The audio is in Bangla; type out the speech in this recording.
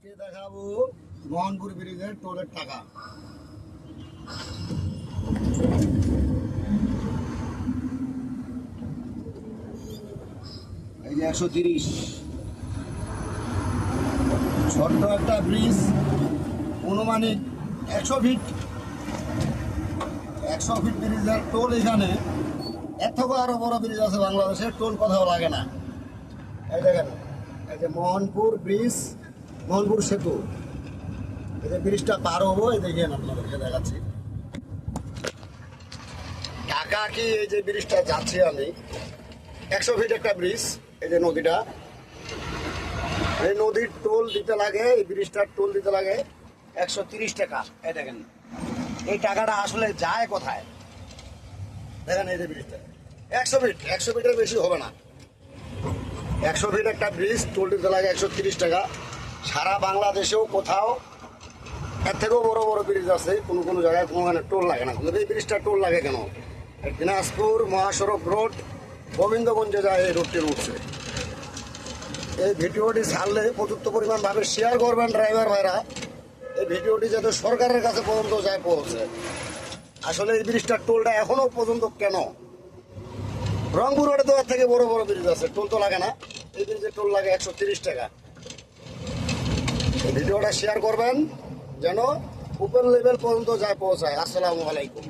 আজকে দেখাবো মোহনপুর ব্রিজের টোলের টাকা। এই যে 130, ছোট্ট একটা ব্রিজ, অনুমানিক 100 ফিট। 100 ফিট ব্রিজের টোল এখানে। এর থেকেও আরো বড় ব্রিজ আছে বাংলাদেশের, টোল কোথাও লাগে না। এই দেখেন, এই যে মোহনপুর ব্রিজ, মোহনপুর সেতু। এই যে ব্রিজটা পার হবো, এই দেখেন আপনাদেরকে দেখাচ্ছি। ঢাকা কি এই যে ব্রিজটা যাচ্ছি আমি, 100 ফিট একটা ব্রিজ। এই যে নদীটা, এই নদীর টোল দিতে লাগে, এই ব্রিজটার টোল দিতে লাগে 130 টাকা। এই দেখেন, এই টাকাটা আসলে যায় কোথায় দেখেন। এই যে ব্রিজটা 100 ফিট, 100 ফিটের বেশি হবে না। 100 ফিট একটা ব্রিজ, টোল দিতে লাগে 130 টাকা। সারা বাংলাদেশেও কোথাও এর থেকেও বড় বড় ব্রিজ আছে, কোনো কোনো জায়গায় কোনোখানে টোল লাগে না, কিন্তু এই ব্রিজটা টোল লাগে কেন? দিনাজপুর মহাসড়ক রোড গোবিন্দগঞ্জে যায় এই রোডটি উঠছে। এই ভিডিওটি ছাড়লে প্রযুক্ত পরিমাণভাবে শেয়ার করবেন ড্রাইভার ভাইরা, এই ভিডিওটি যাতে সরকারের কাছে পর্যন্ত যায় পৌঁছে। আসলে এই ব্রিজটার টোলটা এখনো পর্যন্ত কেন? রংপুর রোডে তো এর থেকে বড় বড় ব্রিজ আছে, টোল তো লাগে না। এই ব্রিজের টোল লাগে 130 টাকা। এই ভিডিওটা শেয়ার করবেন যেন উপর লেভেল পর্যন্ত যায় পৌঁছায়। আসসালামু আলাইকুম।